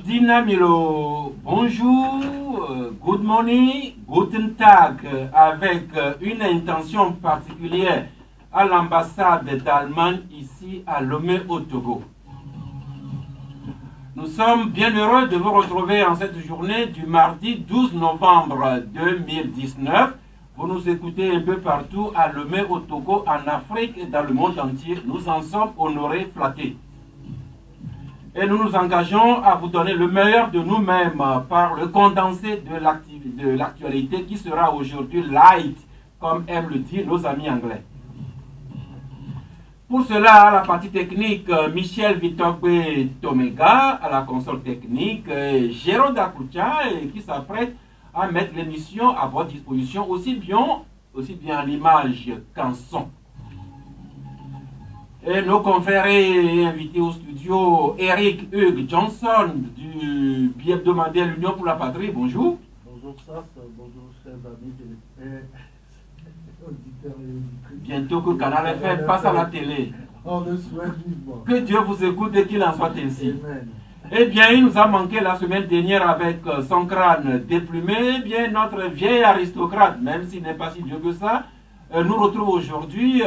Dinamilo, bonjour, good morning, guten Tag, avec une intention particulière à l'ambassade d'Allemagne ici à Lomé au Togo. Nous sommes bien heureux de vous retrouver en cette journée du mardi 12 novembre 2019. Vous nous écoutez un peu partout à Lomé au Togo, en Afrique et dans le monde entier. Nous en sommes honorés, flattés. Et nous nous engageons à vous donner le meilleur de nous-mêmes par le condensé de l'actualité qui sera aujourd'hui light, comme aiment le dire nos amis anglais. Pour cela, à la partie technique, Michel Vitogbe Tomega, à la console technique, Jérôme Dakucha, qui s'apprête à mettre l'émission à votre disposition aussi bien en image qu'en son. Et nos confrères et invités au studio, Eric Hugues Johnson du bi-hebdomadaire L'Union pour la Patrie, bonjour. Bonjour Sas, bonjour chers amis auditeurs et auditrices. Bientôt que Canal FM passe à la télé. On le souhaite vivement. Que Dieu vous écoute et qu'il en soit ainsi. Amen. Eh bien, il nous a manqué la semaine dernière avec son crâne déplumé. Eh bien, notre vieil aristocrate, même s'il n'est pas si vieux que ça, nous retrouve aujourd'hui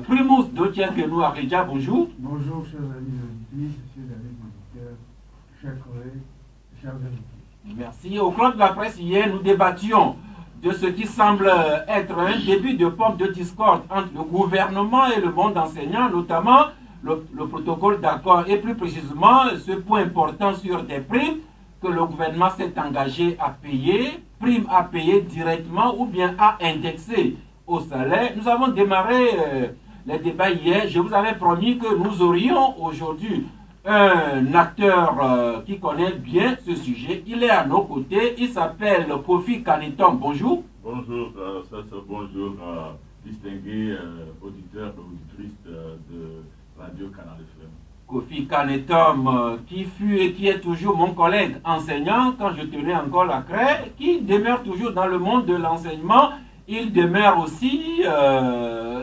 Primus Dotienkenou Aridja, bonjour. Bonjour chers amis auditrices, chers amis auditeurs, chers collègues, chers invités. Merci. Au cours de la presse hier, nous débattions de ce qui semble être un début de pompe de discorde entre le gouvernement et le monde enseignant, notamment le protocole d'accord et plus précisément ce point important sur des primes que le gouvernement s'est engagé à payer, primes à payer directement ou bien à indexer au salaire. Nous avons démarré les débats hier. Je vous avais promis que nous aurions aujourd'hui un acteur qui connaît bien ce sujet. Il est à nos côtés. Il s'appelle Kofi Kanetom. Bonjour. Bonjour, bonjour, distingués auditeurs et auditrices de Radio Canal FM. Kofi Kanetom, qui fut et qui est toujours mon collègue enseignant quand je tenais encore la craie, qui demeure toujours dans le monde de l'enseignement. Il demeure aussi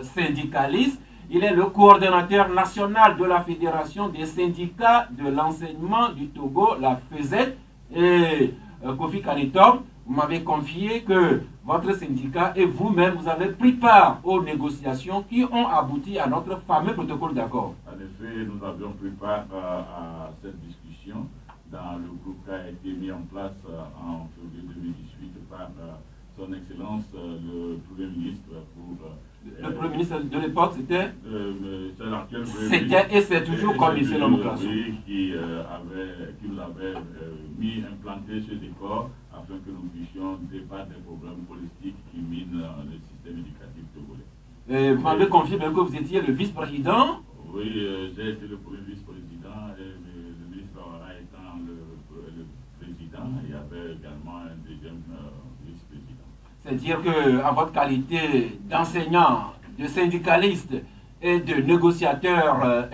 syndicaliste. Il est le coordonnateur national de la Fédération des syndicats de l'enseignement du Togo, la FESET. Et Kofi Kanetom, vous m'avez confié que votre syndicat et vous-même, vous avez pris part aux négociations qui ont abouti à notre fameux protocole d'accord. En effet, nous avions pris part à cette discussion dans le groupe qui a été mis en place en février 2018 par Son Excellence le Premier ministre pour... le Premier ministre de l'époque, c'était C'était et c'est toujours comme il s'est nommé qui nous avait implanté ce décor afin que nous puissions débattre des problèmes politiques qui minent le système éducatif togolais. Vous m'avez confié que vous étiez le vice-président. Oui, j'ai été le premier vice-président et le ministre en étant le président, il y avait également un deuxième vice-président. C'est-à-dire qu'en votre qualité d'enseignant, de syndicaliste et de négociateur, à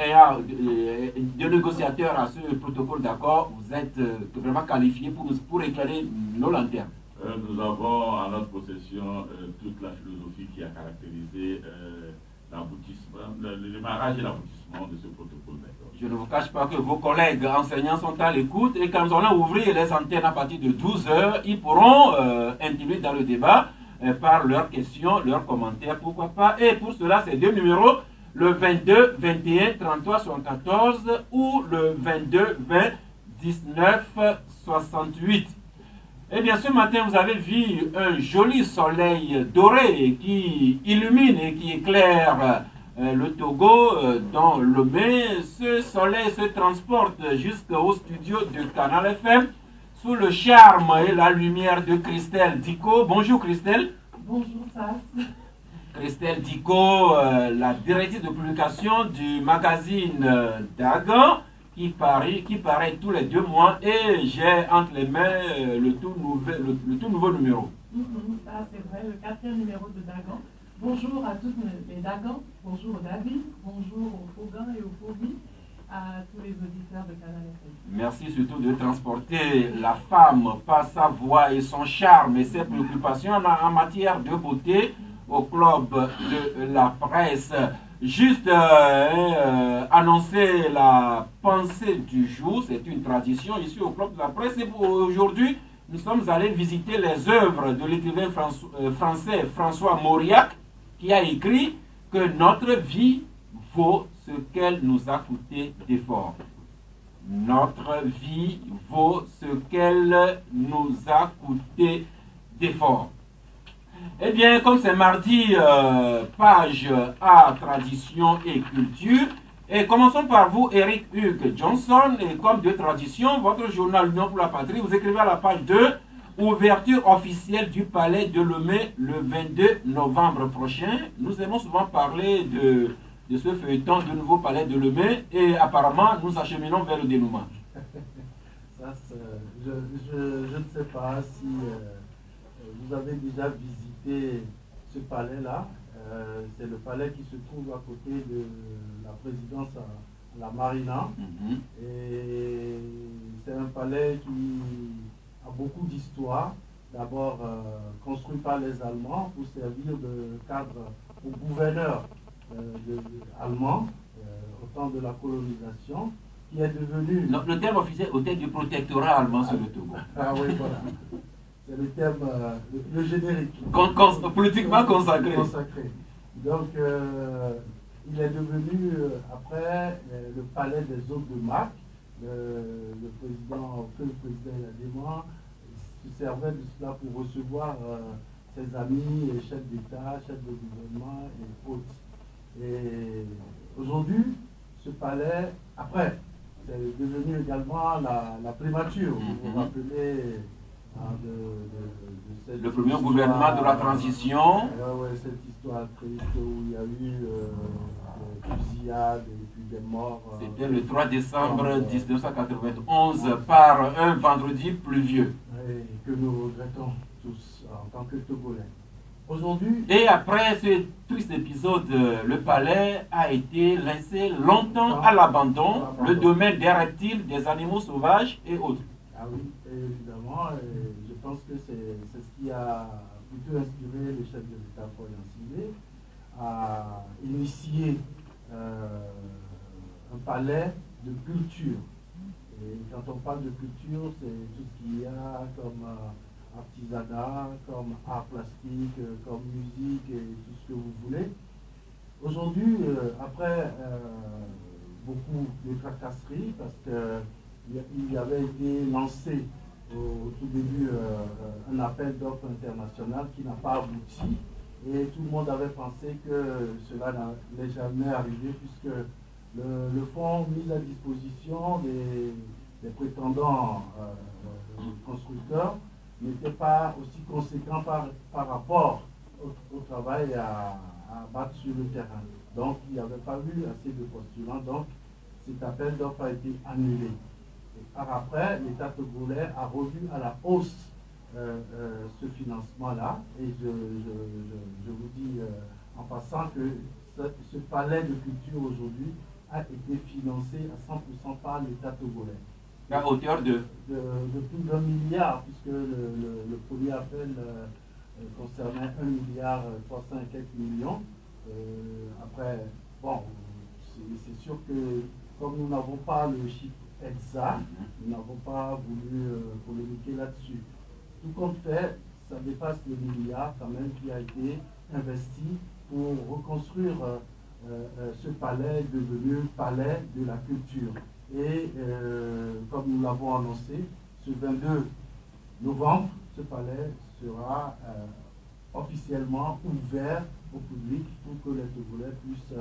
ce protocole d'accord, vous êtes vraiment qualifié pour éclairer nos lanternes. Nous avons en notre possession toute la philosophie qui a caractérisé le démarrage et l'aboutissement de ce protocole d'accord. Je ne vous cache pas que vos collègues enseignants sont à l'écoute et quand nous allons ouvrir les antennes à partir de 12 h, ils pourront intervenir dans le débat par leurs questions, leurs commentaires, pourquoi pas. Et pour cela, c'est deux numéros, le 22 21 33 74 ou le 22 20 19 68. Eh bien, ce matin, vous avez vu un joli soleil doré qui illumine et qui éclaire le Togo dans Lomé. Ce soleil se transporte jusqu'au studio de Canal FM sous le charme et la lumière de Christelle Diko. Bonjour Christelle. Bonjour Sas. Christelle Diko, la directrice de publication du magazine Dagan, qui paraît tous les 2 mois et j'ai entre les mains le tout nouveau numéro. Ça c'est vrai, le 4e numéro de Dagan. Bonjour à tous les Dagan, bonjour David, bonjour aux Fogans et aux Fogies, à tous les auditeurs de Canal FM. Merci surtout de transporter la femme par sa voix et son charme et ses préoccupations en matière de beauté au club de la presse. Juste annoncer la pensée du jour, c'est une tradition ici au club de la presse. Et aujourd'hui, nous sommes allés visiter les œuvres de l'écrivain français François Mauriac, qui a écrit que notre vie vaut ce qu'elle nous a coûté d'efforts. Notre vie vaut ce qu'elle nous a coûté d'efforts. Eh bien, comme c'est mardi, page Art, Tradition et Culture. Et commençons par vous, Eric Hugues Johnson. Et comme de tradition, votre journal L'Union pour la Patrie, vous écrivez à la page 2, ouverture officielle du Palais de Lomé le 22 novembre prochain. Nous aimons souvent parler de ce feuilleton du nouveau Palais de Lomé et apparemment, nous acheminons vers le dénouement. Ça, je ne sais pas si vous avez déjà visité ce palais-là. C'est le palais qui se trouve à côté de la présidence à la Marina. Et c'est un palais qui a beaucoup d'histoire. D'abord construit par les Allemands pour servir de cadre au gouverneur allemand au temps de la colonisation, qui est devenu... Non, le terme officiel hôtel du protectorat allemand sur le Togo. Ah oui, voilà. C'est le terme, le générique. Politiquement consacré. Donc, il est devenu, après, le palais des hôtes de marque. Le président Iladéma se servait de cela pour recevoir ses amis, chefs d'État, chefs de gouvernement et autres. Et aujourd'hui, ce palais, après, c'est devenu également la primature. Vous vous rappelez de le premier gouvernement de la transition. Oui, cette histoire triste où il y a eu des fusillades et puis des morts. C'était le 3 décembre 1991 par un vendredi pluvieux. Et que nous regrettons tous en tant que Togolais. Aujourd'hui. Et après ce triste épisode, le palais a été laissé longtemps à l'abandon, le domaine des reptiles, des animaux sauvages et autres. Ah oui, évidemment, je pense que c'est ce qui a plutôt inspiré le chef de l'État, Paul Yancine, à initier un palais de culture. Et quand on parle de culture, c'est tout ce qu'il y a comme artisanat, comme art plastique, comme musique et tout ce que vous voulez. Aujourd'hui, après beaucoup de tracasseries, parce qu'il avait été lancé au tout début un appel d'offres international qui n'a pas abouti, et tout le monde avait pensé que cela n'allait jamais arriver, puisque le fonds mis à disposition des prétendants constructeurs n'était pas aussi conséquent par rapport au travail à battre sur le terrain. Donc il n'y avait pas eu assez de postulants, donc cet appel d'offres a été annulé. Et par après, l'État togolais a revu à la hausse ce financement-là, et je vous dis en passant que ce palais de culture aujourd'hui a été financé à 100% par l'État togolais. À hauteur de plus d'1 milliard, puisque le premier appel concernait 1 milliard 300 et quelques millions. Après, bon, c'est sûr que comme nous n'avons pas le chiffre exact, nous n'avons pas voulu polémiquer là-dessus. Tout compte fait, ça dépasse le milliard quand même qui a été investi pour reconstruire ce palais devenu palais de la culture. Et comme nous l'avons annoncé, ce 22 novembre, ce palais sera officiellement ouvert au public pour que les Togolais puissent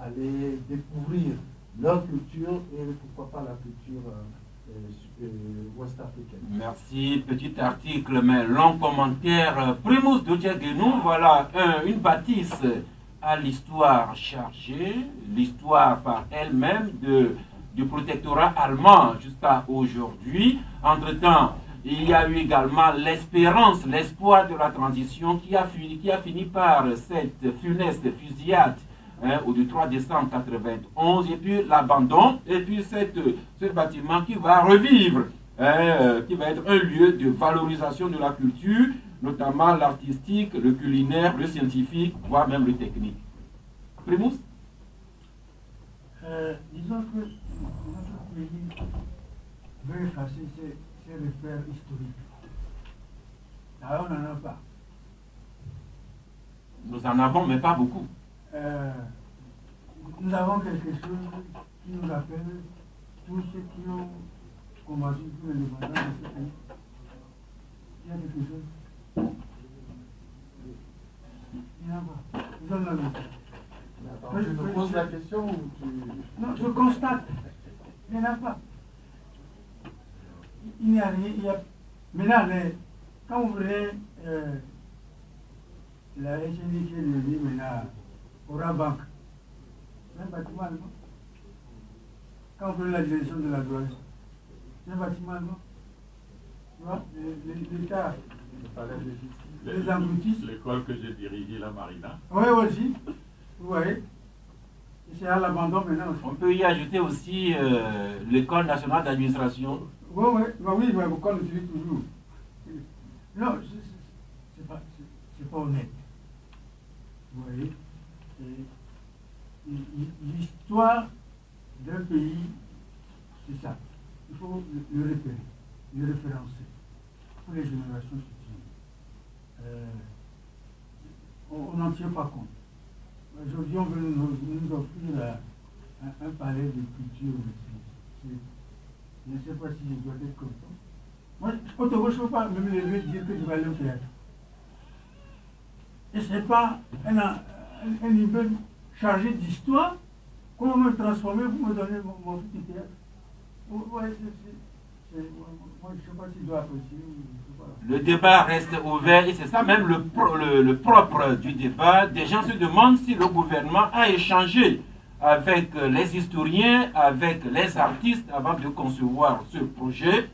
aller découvrir leur culture et pourquoi pas la culture ouest-africaine. Merci. Petit article, mais long commentaire. Primus Dodjegenou, voilà une bâtisse à l'histoire chargée, l'histoire par elle-même de du protectorat allemand jusqu'à aujourd'hui. Entre-temps, il y a eu également l'espérance, l'espoir de la transition qui a fini par cette funeste fusillade du 3 décembre 91, et puis l'abandon, et puis ce bâtiment qui va revivre, qui va être un lieu de valorisation de la culture, notamment l'artistique, le culinaire, le scientifique, voire même le technique. Primus? Disons que notre pays veut effacer ses repères historiques. Là, on n'en a pas. Nous en avons, mais pas beaucoup. Nous avons quelque chose qui nous rappelle tous ceux qui ont combattu pour l'indépendance de ce pays. Il y a quelque chose. Il n'y en a pas. Nous en avons. Attends, tu me poses la question ou tu... Non, je constate. Il n'y en a pas. Il n'y a rien. Maintenant, quand vous voulez la SNI qui est devenue maintenant Aura Bank, c'est un bâtiment allemand. Quand vous voulez la direction de la douane, c'est un bâtiment allemand. Tu vois, l'État, les engloutis. L'école que j'ai dirigée, la Marina. Oui, aussi. Vous voyez. C'est à l'abandon maintenant aussi. On peut y ajouter aussi l'École nationale d'administration. Oui, mais pourquoi l'utilise toujours? Non, c'est pas honnête. Vous voyez, l'histoire d'un pays, c'est ça. Il faut le repérer, le référencer pour les générations futures. On n'en tient pas compte. Aujourd'hui, on veut nous offrir un palais de culture. Je ne sais pas si je dois être content. Moi, au Togo, je ne peux pas me lever et dire que je vais aller au théâtre. Et ce n'est pas un niveau chargé d'histoire. Comment me transformer pour me donner mon petit théâtre? Ouais, moi, je ne sais pas si je dois apprécier. Le débat reste ouvert et c'est ça même le propre du débat. Des gens se demandent si le gouvernement a échangé avec les historiens, avec les artistes avant de concevoir ce projet.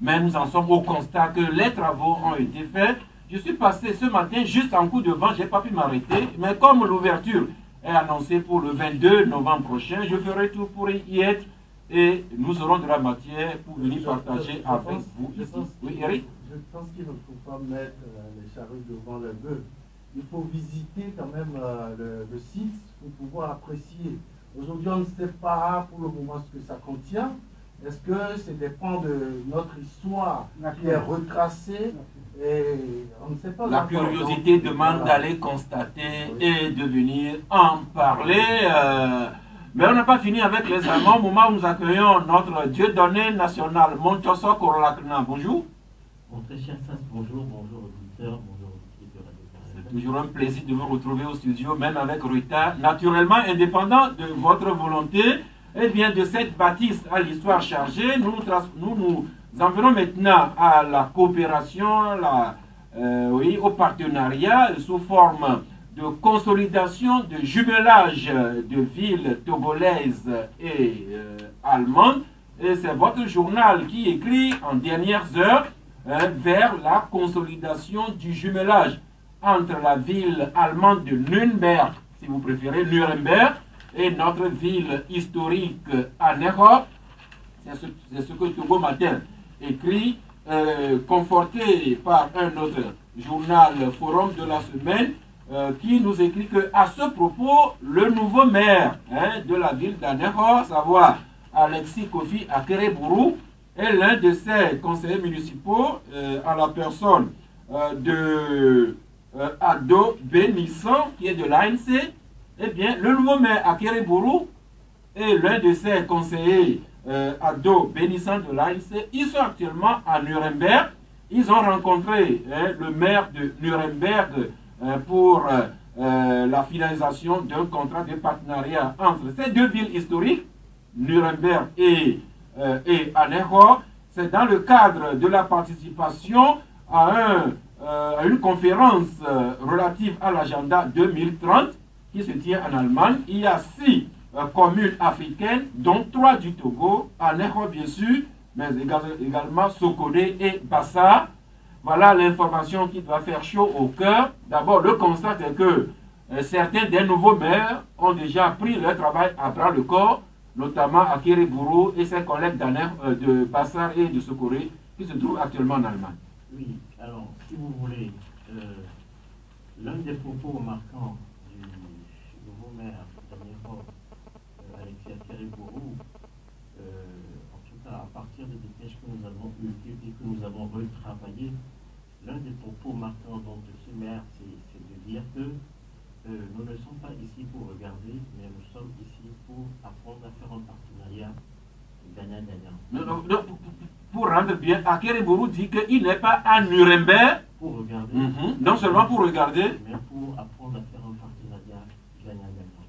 Mais nous en sommes au constat que les travaux ont été faits. Je suis passé ce matin juste en coup de vent, je n'ai pas pu m'arrêter. Mais comme l'ouverture est annoncée pour le 22 novembre prochain, je ferai tout pour y être. Et nous aurons de la matière pour venir partager avec vous ici. Oui, Eric? Je pense qu'il ne faut pas mettre les charrues devant les bœufs. Il faut visiter quand même le site pour pouvoir apprécier. Aujourd'hui, on ne sait pas pour le moment ce que ça contient. Est-ce que c'est des pans de notre histoire qui est retracée et on ne sait pas. La curiosité demande d'aller constater et de venir en parler. Mais on n'a pas fini avec les Allemands. Au moment où nous accueillons notre Dieudonné national, Montoso Korolakna. Bonjour. Mon très cher Sas, bonjour, bonjour auditeurs, bonjour auditeurs de Radio Canada. C'est toujours un plaisir de vous retrouver au studio, même avec retard. Naturellement, indépendant de votre volonté, et bien de cette bâtisse à l'histoire chargée, nous en venons maintenant à la coopération, au partenariat sous forme de consolidation, de jumelage de villes togolaises et allemandes. Et c'est votre journal qui écrit en dernières heures vers la consolidation du jumelage entre la ville allemande de Nürnberg, si vous préférez Nuremberg, et notre ville historique à Nehop. C'est ce que Togo Matin écrit, conforté par un autre journal, Forum de la semaine, qui nous écrit qu'à ce propos, le nouveau maire de la ville d'Aneho, à savoir Alexis Kofi Akereburu, est l'un de ses conseillers municipaux à la personne de Ado Benissan, qui est de l'ANC. Eh bien, le nouveau maire Akereburu est l'un de ses conseillers Ado Benissan de l'ANC. Ils sont actuellement à Nuremberg. Ils ont rencontré le maire de Nuremberg pour la finalisation d'un contrat de partenariat entre ces deux villes historiques, Nuremberg et Aneho. C'est dans le cadre de la participation à une conférence relative à l'agenda 2030 qui se tient en Allemagne. Il y a 6 communes africaines, dont 3 du Togo, Anéro bien sûr, mais également Sokodé et Bassa. Voilà l'information qui doit faire chaud au cœur. D'abord, le constat est que certains des nouveaux maires ont déjà pris leur travail à bras le corps, notamment Akere Bourou et ses collègues de Bassa et de Sokodé, qui se trouvent actuellement en Allemagne. Oui, alors, si vous voulez, l'un des propos marquants du nouveau maire d'Anéro, Alexis Akere Bourou, en tout cas à partir des dépêches que nous avons eues et que nous avons retravaillées, l'un des propos marquants donc, de ce maire, c'est de dire que nous ne sommes pas ici pour regarder, mais nous sommes ici pour apprendre à faire un partenariat gagnant-gagnant. Pour rendre bien, Akere Bourou dit qu'il n'est pas à Nuremberg pour regarder, non seulement pour regarder, mais pour apprendre à faire un partenariat gagnant-gagnant.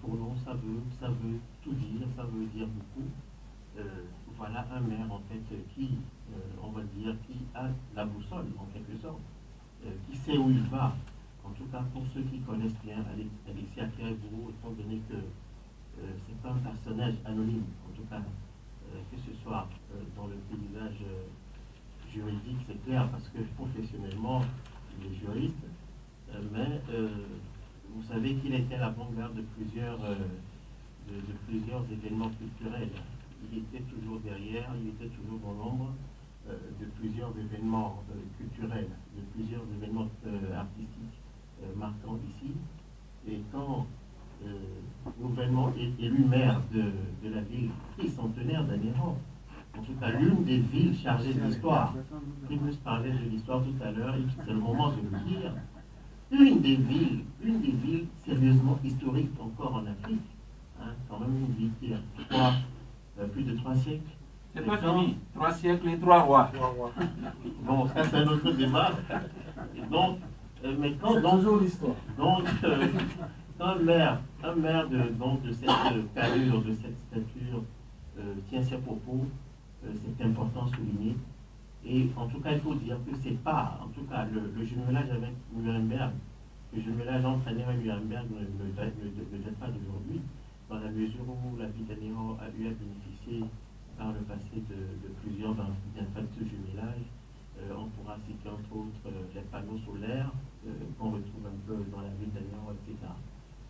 Pour nous, ça veut tout dire, ça veut dire beaucoup. Voilà un maire en fait qui, on va dire, qui a la boussole en quelque sorte, qui sait où il va. En tout cas, pour ceux qui connaissent bien Alexis Akere Bourou, étant donné que c'est pas un personnage anonyme, en tout cas, que ce soit dans le paysage juridique, c'est clair, parce que professionnellement, il est juriste, mais vous savez qu'il était à l'avant-garde de plusieurs événements culturels. Il était toujours derrière, il était toujours dans l'ombre de plusieurs événements culturels, de plusieurs événements artistiques marquants ici. Et quand nouvellement élu maire de la ville et centenaire d'Anéro, en tout cas l'une des villes chargées de l'histoire, Primus parlait de l'histoire tout à l'heure, et c'est le moment de le dire, une des villes sérieusement historiques encore en Afrique, hein, quand même une ville qui a plus de 3 siècles. c'est pas fini. 3 siècles et 3 rois. Bon, ça c'est un autre débat. Et donc, mais quand c'est donc, toujours l'histoire. Donc, un maire de cette carrure, de cette stature, tient ses propos, c'est important de souligner. Et en tout cas, il faut dire que c'est pas, en tout cas, le jumelage avec Nuremberg, le jumelage entre Anéro et Nuremberg ne date pas d'aujourd'hui, dans la mesure où la ville d'Anéro a eu à bénéficier par le passé de plusieurs bienfaits de ce jumelage. On pourra citer entre autres les panneaux solaires qu'on retrouve un peu dans la ville d'Anéro, etc.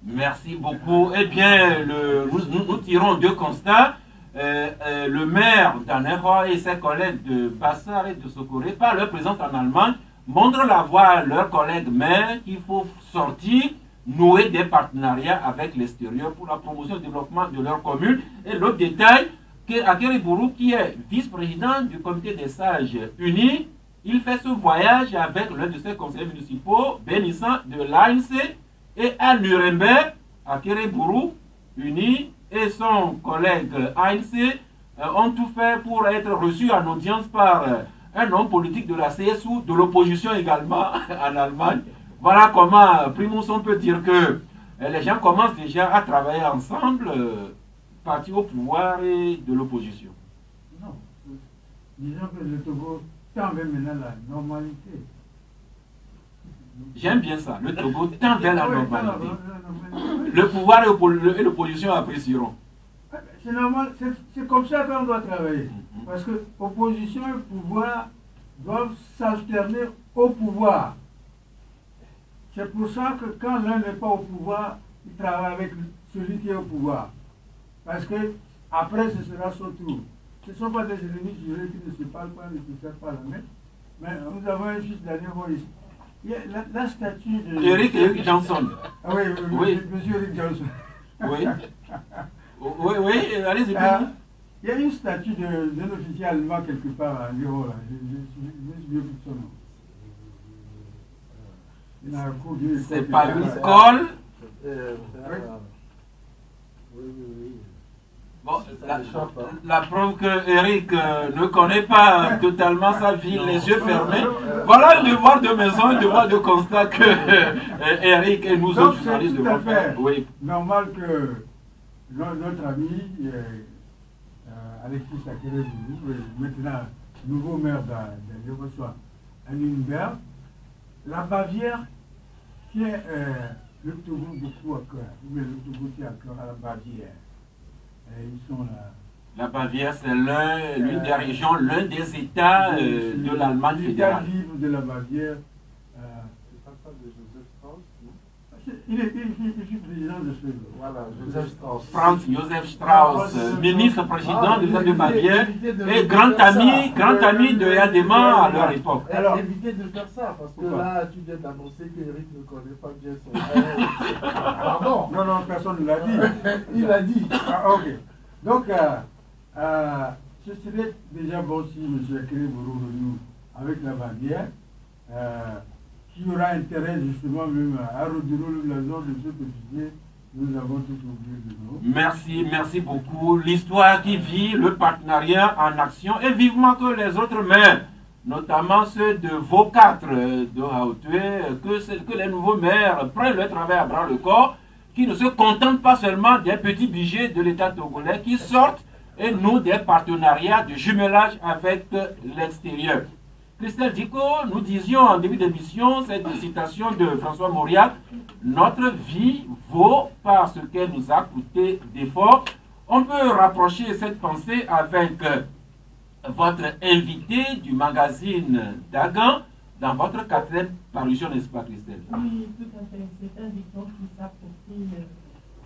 Merci beaucoup. Eh bien, nous tirons 2 constats. Le maire d'Anéro et ses collègues de Bassa et de Sokodé, par leur présence en Allemagne, montrent la voie à leurs collègues maires qu'il faut sortir, nouer des partenariats avec l'extérieur pour la promotion et le développement de leur commune. Et l'autre détail, que Akere Bourou, qui est vice-président du comité des sages unis, il fait ce voyage avec l'un de ses conseillers municipaux, bénissant de l'ANC, et à Nuremberg, Akere Bourou, uni, et son collègue ANC ont tout fait pour être reçus en audience par un homme politique de la CSU, de l'opposition également en Allemagne. Voilà comment, Primus, on peut dire que les gens commencent déjà à travailler ensemble, parti au pouvoir et de l'opposition. Non, disons que le Togo tend vers maintenant la normalité. J'aime bien ça, le Togo tend vers la normalité. Le pouvoir et l'opposition apprécieront. C'est normal, c'est comme ça qu'on doit travailler. Parce que opposition et pouvoir doivent s'alterner au pouvoir. C'est pour ça que quand l'un n'est pas au pouvoir, il travaille avec celui qui est au pouvoir. Parce que après ce sera son tour. Ce ne sont pas des ennemis jurés qui ne se parlent pas, ne se servent pas la main. Mais nous avons un fils d'Anéro ici. Il y a la statue de... Eric Johnson. Ah oui, Oui. monsieur Eric Johnson. Oui. Oui, allez-y. Il y a une statue d'un officier allemand quelque part à Anéro, là. Je me souviens plus de son nom. C'est pas Nicole. Oui. Bon, la preuve que Eric ne connaît pas totalement sa ville, les yeux fermés. Voilà le devoir de maison, le devoir de constat que Eric et nous autres journalistes devons faire. Oui. Normal que notre ami Alexis Akere Bourou, maintenant nouveau maire d'Anéro, soit à Nuremberg, la Bavière, qui est le Togo beaucoup à cœur. Le Togo tient à cœur à la Bavière. Ils sont là. La Bavière, c'est l'une des régions, l'un des États de l'Allemagne fédérale. L'État libre de la Bavière. C'est pas ça de Joseph Strauss, non? Il est président de ce. Voilà, Joseph Strauss. Franz Josef Strauss, ministre-président de l'État de Bavière et grand ami de Yadema à leur époque. Alors, évitez de faire ça, parce que là, tu viens d'annoncer qu'Éric ne connaît pas bien son frère. Pardon. Non, personne ne l'a dit. Il l'a dit. Ah, ok. Donc, ce serait déjà bon si M. Akereboro renoue avec la Bavière, qui aura intérêt justement même à redérouler la zone de ce que tu dis. Nous avons tout oublié de nous. Merci beaucoup. L'histoire qui vit, le partenariat en action, et vivement que les autres maires, notamment ceux de vos 4 de Hautoué, que les nouveaux maires prennent le travail à bras le corps, qui ne se contentent pas seulement des petits budgets de l'État togolais, qui sortent et nouent des partenariats de jumelage avec l'extérieur. Christelle Dicko, nous disions en début d'émission, cette citation de François Mauriac, notre vie vaut par ce qu'elle nous a coûté d'efforts. On peut rapprocher cette pensée avec votre invité du magazine Dagan dans votre 4e parution, n'est-ce pas, Christelle? Oui, tout à fait. C'est un dicton qui s'approprie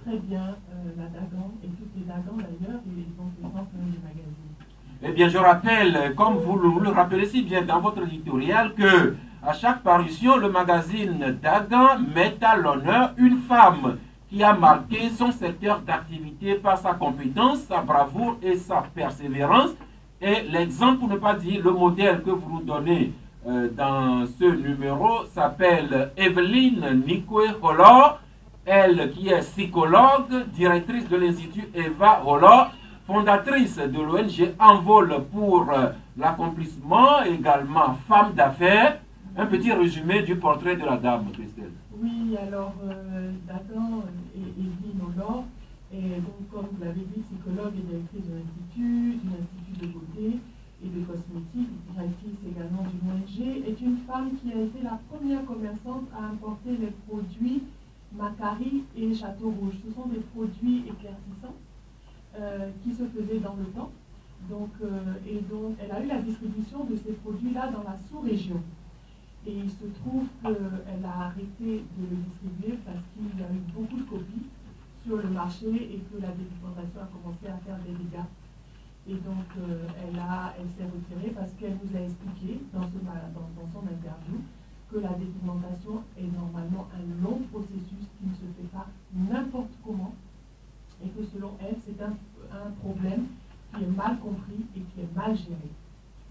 très bien la Dagan et toutes les Dagans d'ailleurs, et donc les centres du magazine. Eh bien, je rappelle, comme vous le rappelez si bien dans votre éditorial, que à chaque parution, le magazine Dagan met à l'honneur une femme qui a marqué son secteur d'activité par sa compétence, sa bravoure et sa persévérance. Et l'exemple, pour ne pas dire le modèle que vous nous donnez dans ce numéro, s'appelle Evelyne Nikwe-Holor, elle qui est psychologue, directrice de l'Institut Eva Holor, fondatrice de l'ONG Envol pour l'accomplissement, également femme d'affaires. Un petit résumé du portrait de la dame, Christelle. Oui, alors Dagan et Evelyne Holor, et donc comme vous l'avez dit, psychologue et directrice de l'Institut de beauté et de cosmétiques, directrice également d'une ONG, est une femme qui a été la première commerçante à importer les produits Macari et Château Rouge. Ce sont des produits éclaircissants qui se faisaient dans le temps. Donc, elle a eu la distribution de ces produits-là dans la sous-région. Et il se trouve qu'elle a arrêté de le distribuer parce qu'il y a eu beaucoup de copies sur le marché et que la dépigmentation a commencé à faire des dégâts. Et donc, elle s'est retirée parce qu'elle nous a expliqué dans son interview que la dépigmentation est normalement un long processus qui ne se fait pas n'importe comment et que selon elle, c'est un problème qui est mal compris et qui est mal géré.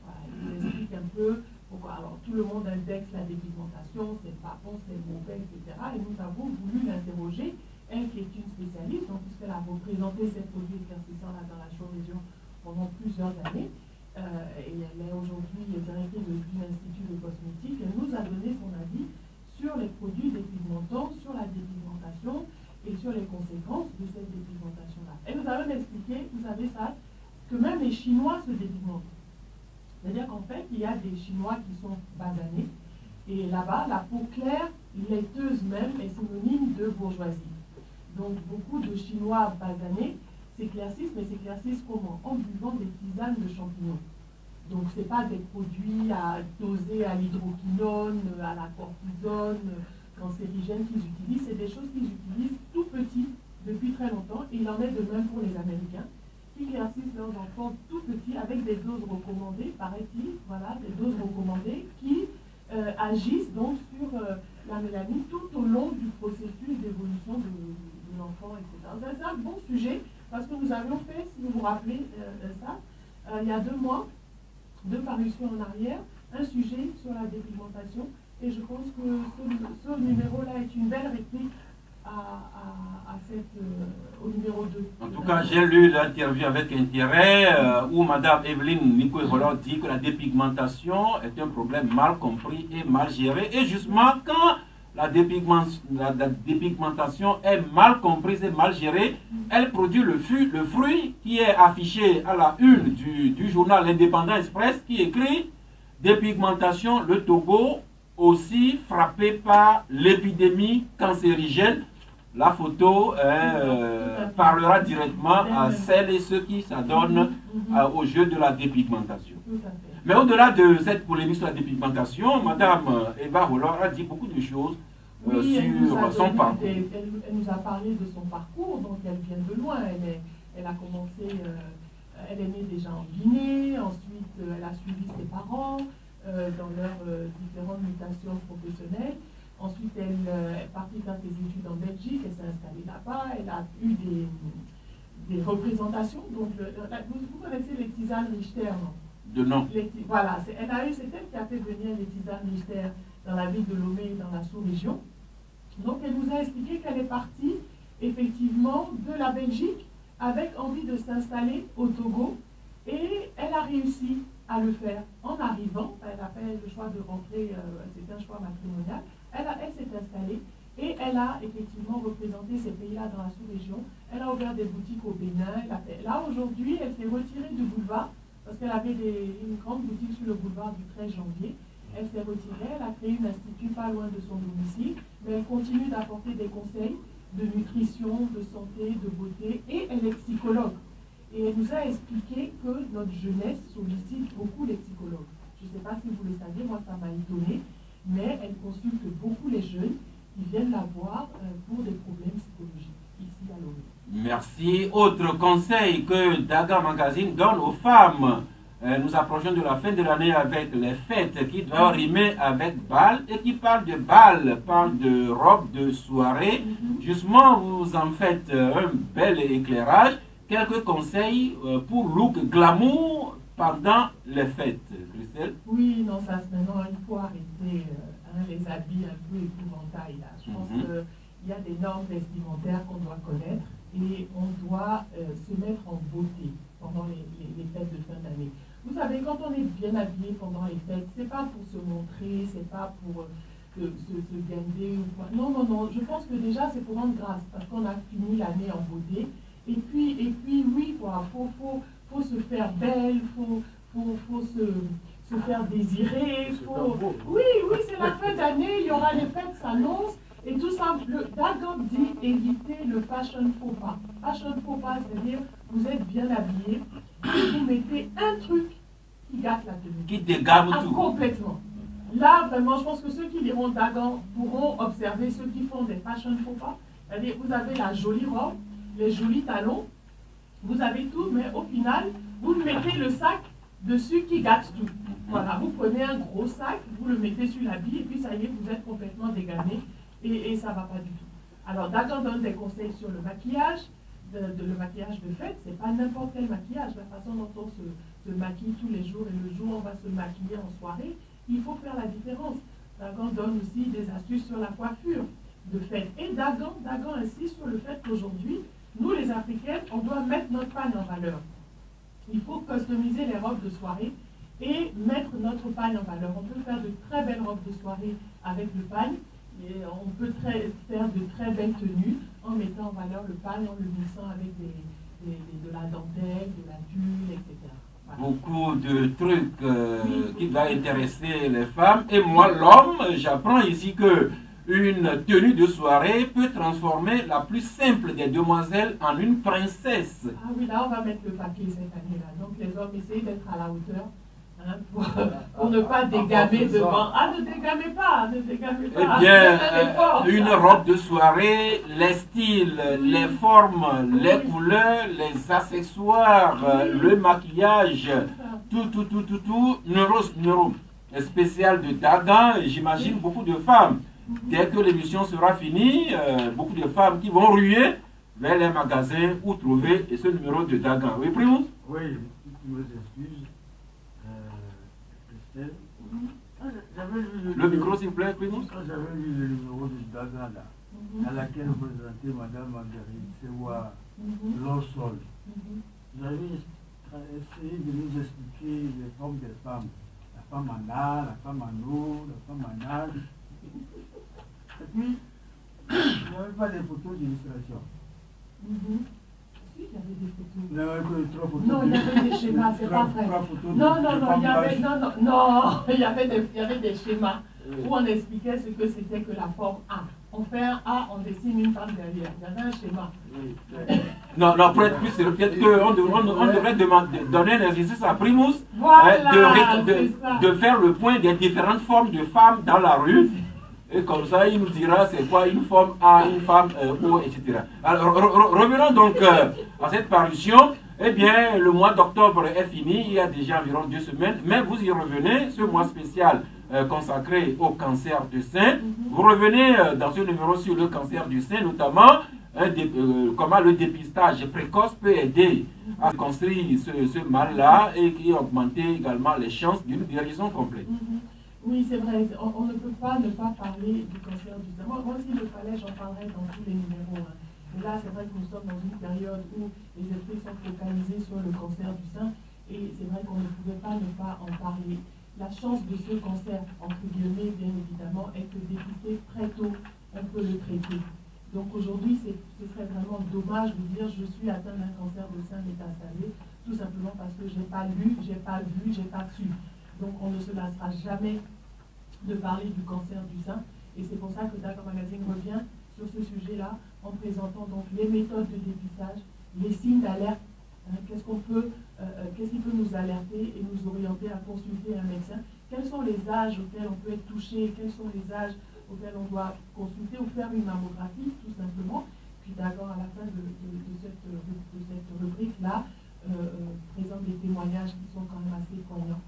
Voilà, elle nous explique un peu pourquoi. Alors, tout le monde indexe la dépigmentation, c'est pas bon, c'est mauvais, etc. Et nous avons voulu l'interroger, elle qui est une spécialiste, donc, puisqu'elle a représenté ces produits éclaircissants-là dans la sous-région pendant plusieurs années. Et elle est aujourd'hui directrice de l'Institut de cosmétiques. Elle nous a donné son avis sur les produits dépigmentants, sur la dépigmentation et sur les conséquences de cette dépigmentation-là. Elle nous a même expliqué, vous savez ça, que même les Chinois se dépigmentent. C'est-à-dire qu'en fait, il y a des Chinois qui sont basanés, et là-bas, la peau claire, laiteuse même, est synonyme de bourgeoisie. Donc, beaucoup de Chinois basanés s'éclaircissent, mais s'éclaircissent comment? En buvant des tisanes de champignons. Donc, ce n'est pas des produits dosés à l'hydroquinone, à la cortisone, cancérigènes qu'ils utilisent, c'est des choses qu'ils utilisent tout petits depuis très longtemps, et il en est de même pour les Américains, qui éclaircissent leurs enfants tout petits avec des doses recommandées, paraît-il, voilà, des doses recommandées qui agissent donc sur la mélanine tout au long du processus d'évolution de l'enfant, etc. C'est un bon sujet, parce que nous avions fait, si vous vous rappelez ça, il y a 2 mois, 2 parutions en arrière, un sujet sur la dépigmentation. Et je pense que ce numéro-là est une belle réplique au numéro 2. En tout cas, j'ai lu l'interview avec intérêt où Mme Evelyne Nikwe-Holor dit que la dépigmentation est un problème mal compris et mal géré. Et justement, quand la dépigmentation est mal comprise et mal gérée, elle produit le fruit qui est affiché à la une du journal Indépendant Express qui écrit « Dépigmentation, le Togo aussi frappés par l'épidémie cancérigène. La photo parlera directement à celles et ceux qui s'adonnent au jeu de la dépigmentation. Mais au-delà de cette polémique sur la dépigmentation, Madame Eva Roland a dit beaucoup de choses sur son parcours. Elle nous a parlé de son parcours, donc elle vient de loin. Elle a commencé, elle est née déjà en Guinée, ensuite elle a suivi ses parents dans leurs différentes mutations professionnelles. Ensuite, elle est partie faire ses études en Belgique, elle s'est installée là-bas, elle a eu des représentations. Donc, vous connaissez les tisanes Richter, non? De nom. Voilà, c'est elle qui a fait venir les tisanes Richter dans la ville de Lomé, dans la sous-région. Donc, elle nous a expliqué qu'elle est partie, effectivement, de la Belgique avec envie de s'installer au Togo. Et elle a réussi à le faire en arrivant. Elle a fait le choix de rentrer, c'était un choix matrimonial. Elle s'est installée et elle a effectivement représenté ces pays-là dans la sous-région. Elle a ouvert des boutiques au Bénin. Là, aujourd'hui, elle s'est retirée du boulevard parce qu'elle avait une grande boutique sur le boulevard du 13 janvier. Elle s'est retirée, elle a créé un institut pas loin de son domicile, mais elle continue d'apporter des conseils de nutrition, de santé, de beauté, et elle est psychologue. Et elle nous a expliqué que notre jeunesse sollicite beaucoup les psychologues. Je ne sais pas si vous le saviez, moi ça m'a étonné, mais elle consulte beaucoup les jeunes qui viennent la voir pour des problèmes psychologiques, ici à Lomé. Merci. Autre conseil que Daga Magazine donne aux femmes. Nous approchons de la fin de l'année avec les fêtes qui doivent rimer avec bal et qui parlent de bal, parlent de robe de soirée. Justement, vous en faites un bel éclairage. Quelques conseils pour look glamour pendant les fêtes, Christelle? Oui, non, ça maintenant, il faut arrêter les habits un peu épouvantails. Là. Je pense qu'il y a des normes vestimentaires qu'on doit connaître et on doit se mettre en beauté pendant les fêtes de fin d'année. Vous savez, quand on est bien habillé pendant les fêtes, c'est pas pour se montrer, c'est pas pour se gander ou quoi. Non, non, non. Je pense que déjà, c'est pour rendre grâce parce qu'on a fini l'année en beauté. Et puis oui, quoi, faut se faire belle, faut se faire désirer. Oui, c'est la fin d'année, il y aura les fêtes s'annoncent. Et tout ça, Dagan dit éviter le fashion faux pas. Fashion faux pas, c'est-à-dire vous êtes bien habillé et vous mettez un truc qui gâte la tenue. Qui dégamme tout. Complètement. Là, vraiment, je pense que ceux qui liront Dagan pourront observer ceux qui font des fashion faux pas. C'est-à-dire, vous avez la jolie robe, les jolis talons, vous avez tout, mais au final, vous mettez le sac dessus qui gâte tout. Voilà, vous prenez un gros sac, vous le mettez sur l'habit, et puis ça y est, vous êtes complètement dégamé, et ça ne va pas du tout. Alors, Dagan donne des conseils sur le maquillage, le maquillage de fête, c'est pas n'importe quel maquillage, la façon dont on se maquille tous les jours, et le jour où on va se maquiller en soirée, il faut faire la différence. Dagan donne aussi des astuces sur la coiffure de fête. Et Dagan insiste sur le fait qu'aujourd'hui, nous les Africaines, on doit mettre notre pagne en valeur. Il faut customiser les robes de soirée et mettre notre pagne en valeur. On peut faire de très belles robes de soirée avec le pagne et on peut faire de très belles tenues en mettant en valeur le pagne, en le mixant avec de la dentelle, de la tulle, etc. Voilà. Beaucoup de trucs qui vont intéresser les femmes. Et moi, l'homme, j'apprends ici que une tenue de soirée peut transformer la plus simple des demoiselles en une princesse. Ah oui, là, on va mettre le papier cette année-là. Donc, les hommes essayent d'être à la hauteur hein, pour ne pas dégamer devant. Ah, ne dégamez pas, ne dégamez pas. Eh bien, une robe de soirée, les styles, les formes, les couleurs, les accessoires, le maquillage, tout, neuro spécial de Dagan, j'imagine beaucoup de femmes. Dès que l'émission sera finie, beaucoup de femmes qui vont ruer vers les magasins où trouver ce numéro de Dagan. Oui, Primus? Oui, je me excuse. Christelle. Le micro, s'il vous plaît, Primus? Quand j'avais lu le numéro de Dagan, là, à laquelle représentait Madame Marguerite Sewa Lorsol, j'avais essayé de nous expliquer les formes des femmes. La femme en A, la femme en O, la femme en A. Et puis, il n'y avait pas de photos d'illustration. Si, il y avait des photos. Il n'y avait que 3 photos. Non, il y avait des schémas, c'est pas vrai. 3 photos Non, il y avait des schémas. où on expliquait ce que c'était que la forme A. On fait un A, on dessine une femme derrière. Il y avait un schéma. Non, non, pour être plus sérieux, peut-être qu'on devrait donner un exercice à Primus Voilà, de faire le point des différentes formes de femmes dans la rue. Et comme ça, il nous dira c'est quoi une forme A, une femme O, etc. Alors, revenons donc à cette parution. Eh bien, le mois d'octobre est fini, il y a déjà environ 2 semaines, mais vous y revenez, ce mois spécial consacré au cancer du sein. Vous revenez dans ce numéro sur le cancer du sein, notamment comment le dépistage précoce peut aider à construire ce mal-là et qui augmenter également les chances d'une guérison complète. Oui, c'est vrai, on ne peut pas ne pas parler du cancer du sein. Moi s'il le fallait, j'en parlerais dans tous les numéros. Mais là, c'est vrai que nous sommes dans une période où les esprits sont focalisés sur le cancer du sein et c'est vrai qu'on ne pouvait pas ne pas en parler. La chance de ce cancer, entre guillemets, bien évidemment, est que dépisté très tôt, on peut le traiter. Donc aujourd'hui, ce serait vraiment dommage de dire je suis atteint d'un cancer de sein métastasé, tout simplement parce que je n'ai pas lu, je n'ai pas vu, je n'ai pas su. Donc on ne se lassera jamais de parler du cancer du sein et c'est pour ça que Dagan Magazine revient sur ce sujet-là en présentant donc les méthodes de dépistage, les signes d'alerte, qu'est-ce qui peut nous alerter et nous orienter à consulter un médecin, quels sont les âges auxquels on peut être touché, quels sont les âges auxquels on doit consulter ou faire une mammographie tout simplement. Puis d'accord, à la fin de cette rubrique-là, présente des témoignages qui sont quand même assez poignants.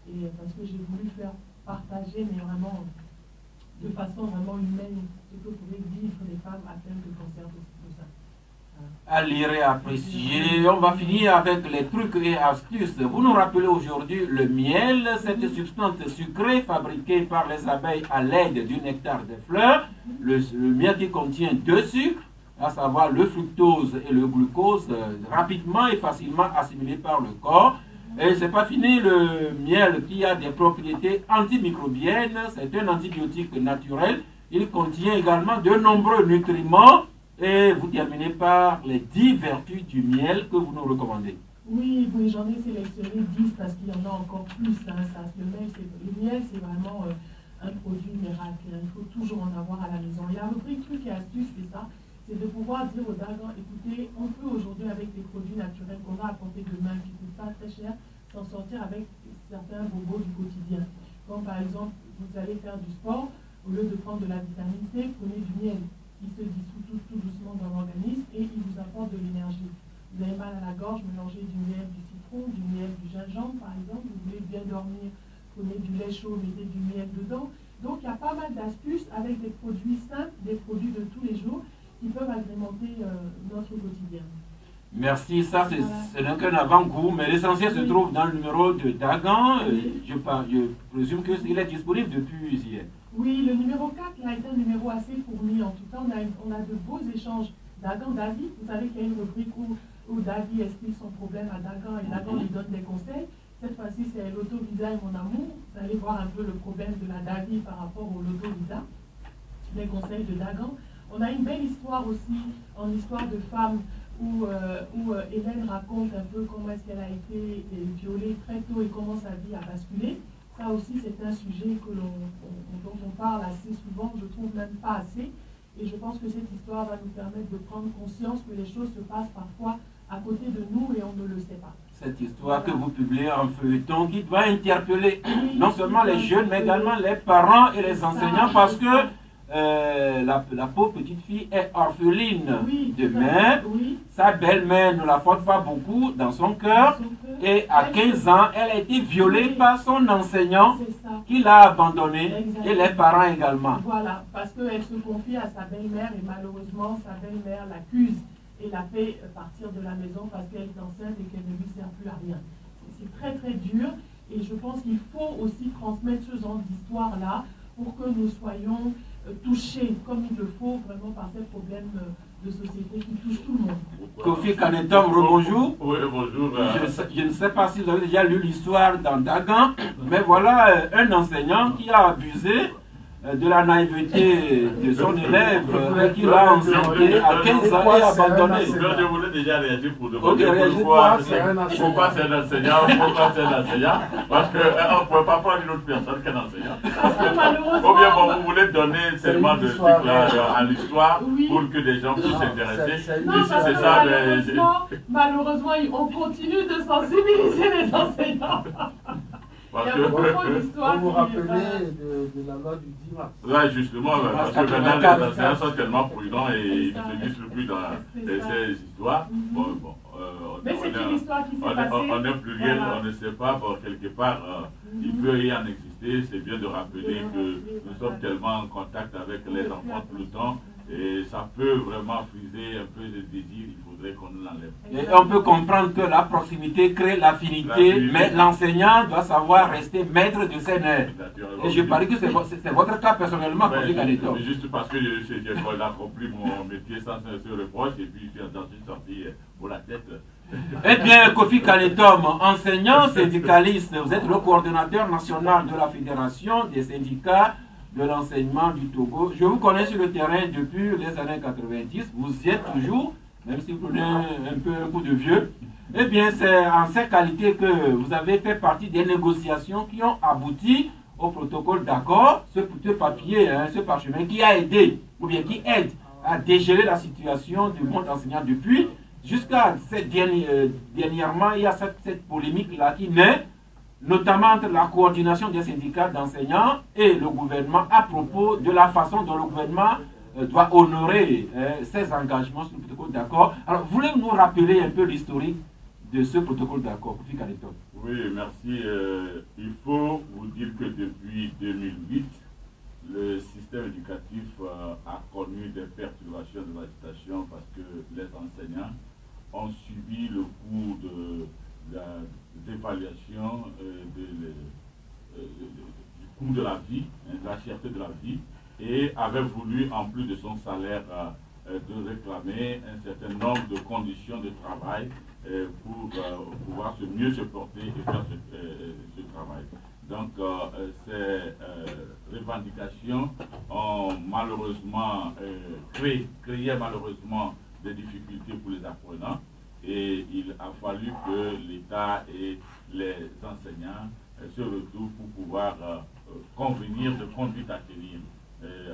Et parce que j'ai voulu faire partager, mais vraiment de façon vraiment humaine, ce que pouvaient vivre les femmes atteintes de cancer de sein. À lire et apprécier. On va finir avec les trucs et astuces. Vous nous rappelez aujourd'hui le miel, cette substance sucrée fabriquée par les abeilles à l'aide du nectar des fleurs. Le miel qui contient 2 sucres, à savoir le fructose et le glucose, rapidement et facilement assimilés par le corps. Et c'est pas fini, le miel qui a des propriétés antimicrobiennes, c'est un antibiotique naturel. Il contient également de nombreux nutriments. Et vous terminez par les 10 vertus du miel que vous nous recommandez. Oui, j'en ai sélectionné 10 parce qu'il y en a encore plus. Le miel, c'est vraiment un produit miracle. Il faut toujours en avoir à la maison. Et la rubrique truc et astuce, c'est ça. C'est de pouvoir dire aux Dagan, écoutez, on peut aujourd'hui avec des produits naturels qu'on a à portée de main, qui ne coûtent pas très cher, s'en sortir avec certains bobos du quotidien. Comme par exemple, vous allez faire du sport, au lieu de prendre de la vitamine C, prenez du miel. Il se dissout tout doucement dans l'organisme et il vous apporte de l'énergie. Vous avez mal à la gorge, mélangez du miel, du citron, du miel, du gingembre par exemple. Vous voulez bien dormir, prenez du lait chaud, mettez du miel dedans. Donc il y a pas mal d'astuces avec des produits simples, des produits de tous les jours qui peuvent agrémenter notre quotidien. Merci, ça c'est donc un avant-goût, mais l'essentiel se trouve dans le numéro de Dagan. Je présume qu'il est disponible depuis hier. Oui, le numéro 4 a été un numéro assez fourni. En tout cas, on a de beaux échanges. Dagan, David, vous savez qu'il y a une rubrique où David explique son problème à Dagan et Dagan lui donne des conseils. Cette fois-ci, c'est l'autovisa et mon amour. Vous allez voir un peu le problème de la David par rapport au l'autovisa, les conseils de Dagan. On a une belle histoire aussi, en histoire de femme, où Hélène raconte un peu comment est-ce qu'elle a été violée très tôt et comment sa vie a basculé. Ça aussi, c'est un sujet dont on parle assez souvent, je trouve même pas assez. Et je pense que cette histoire va nous permettre de prendre conscience que les choses se passent parfois à côté de nous et on ne le sait pas. Cette histoire que vous publiez en feuilleton qui doit interpeller non seulement les jeunes, mais également les parents et les enseignants parce que la pauvre petite fille est orpheline de mère. Sa belle-mère ne la porte pas beaucoup dans son cœur. Et à 15 ans, elle a été violée par son enseignant qui l'a abandonnée et les parents également. Voilà, parce qu'elle se confie à sa belle-mère et malheureusement, sa belle-mère l'accuse et la fait partir de la maison parce qu'elle est enceinte et qu'elle ne lui sert plus à rien. C'est très très dur et je pense qu'il faut aussi transmettre ce genre d'histoire-là pour que nous soyons touchés comme il le faut vraiment par ces problèmes de société qui touchent tout le monde. Kofi Kanetom, rebonjour. Oui, bonjour. Je ne sais pas si vous avez déjà lu l'histoire dans Dagan, mais voilà un enseignant qui a abusé de la naïveté de son élève qui l'a enseigné à 15 ans et abandonné. Je voulais déjà réagir pour demander pourquoi c'est un enseignant, pourquoi c'est un enseignant, parce qu'on ne peut pas prendre une autre personne qu'un enseignant. Ou bien bon, vous voulez donner tellement de trucs à l'histoire pour que des gens puissent s'intéresser. Non, parce que malheureusement, on continue de sensibiliser les enseignants. Il y a beaucoup d'histoires. Vous vous rappelez de la loi du 10 mars? Oui, justement, parce que maintenant les enseignants sont tellement prudents et ils ne se disent plus dans ces histoires. Mais c'est une histoire qui s'est passée. On est pluriel, on ne sait pas, quelque part, il peut y en exister. C'est bien de rappeler que nous sommes tellement en contact avec les enfants tout le temps. Et ça peut vraiment friser un peu le désir, il faudrait qu'on l'enlève. Et on peut comprendre que la proximité crée l'affinité, mais l'enseignant doit savoir rester maître de ses nerfs. Et je parie que c'est votre cas personnellement, Kofi Kanetom. Juste parce que j'ai accompli mon métier sans se reproche, et puis je suis sorti pour la tête. Eh bien, Kofi Kanetom, enseignant, syndicaliste, vous êtes le coordonnateur national de la Fédération des syndicats de l'enseignement du Togo. Je vous connais sur le terrain depuis les années 90. Vous y êtes toujours, même si vous prenez un coup de vieux. Eh bien, c'est en ces qualités que vous avez fait partie des négociations qui ont abouti au protocole d'accord, ce papier, ce parchemin qui a aidé, ou bien qui aide à dégérer la situation du monde enseignant depuis, jusqu'à dernièrement, il y a cette polémique-là qui naît, notamment entre la coordination des syndicats d'enseignants et le gouvernement à propos de la façon dont le gouvernement doit honorer ses engagements sur le protocole d'accord. Alors, voulez-vous nous rappeler un peu l'historique de ce protocole d'accord, Kofi Kanetom? Oui, merci. Il faut vous dire que depuis 2008, le système éducatif a connu des perturbations de l'agitation parce que les enseignants ont subi le coup de d'évaluation du coût de la vie, de la cherté de la vie, et avait voulu, en plus de son salaire, de réclamer un certain nombre de conditions de travail pour pouvoir mieux se porter et faire ce travail. Donc, ces revendications ont malheureusement créé malheureusement des difficultés pour les apprenants. Et il a fallu que l'État et les enseignants se retrouvent pour pouvoir convenir de conduite à tenir.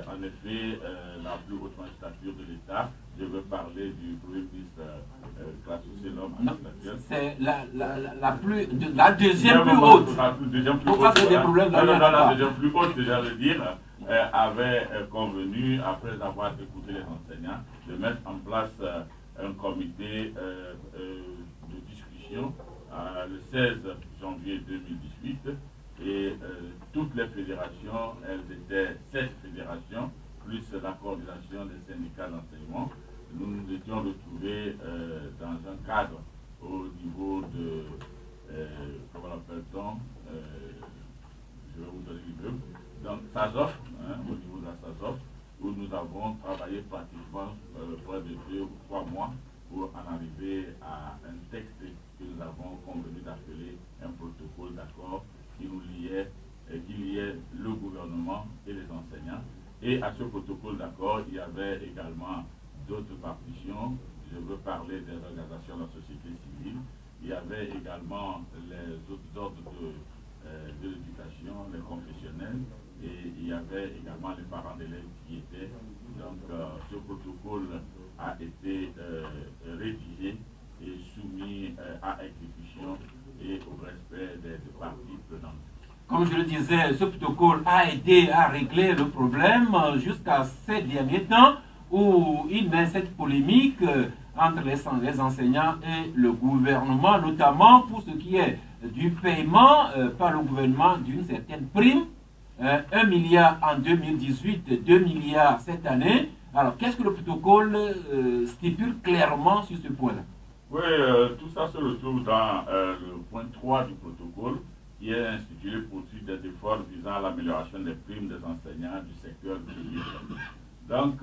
En effet, la plus haute magistrature de l'État, je veux parler du Premier ministre c'est la deuxième plus haute. Pourquoi c'est des problèmes la deuxième plus haute, j'allais dire, avait convenu, après avoir écouté les enseignants, de mettre en place un comité de discussion le 16 janvier 2018 et toutes les fédérations, elles étaient 7 fédérations, plus la coordination des syndicats d'enseignement. Nous nous étions retrouvés dans un cadre au niveau de, comment l'appelle-t-on, je vais vous donner l'idée, donc SASOF, au niveau de la SASOF, où nous avons travaillé pratiquement près de 2 ou 3 mois pour en arriver à un texte que nous avons convenu d'appeler un protocole d'accord qui nous liait, qui liait le gouvernement et les enseignants. Et à ce protocole d'accord, il y avait également d'autres partitions. Je veux parler des organisations de la société civile. Il y avait également les autres ordres de l'éducation, les confessionnels, et il y avait également les parents d'élèves qui étaient. Donc ce protocole a été rédigé et soumis à exécution et au respect des parties prenantes. Comme je le disais, ce protocole a aidé à régler le problème jusqu'à ces derniers temps où il naît cette polémique entre les enseignants et le gouvernement, notamment pour ce qui est du paiement par le gouvernement d'une certaine prime, 1 milliard en 2018, 2 milliards cette année. Alors, qu'est-ce que le protocole stipule clairement sur ce point-là? Oui, tout ça se retrouve dans le point 3 du protocole, qui est institué poursuite des efforts visant à l'amélioration des primes des enseignants du secteur public. Donc,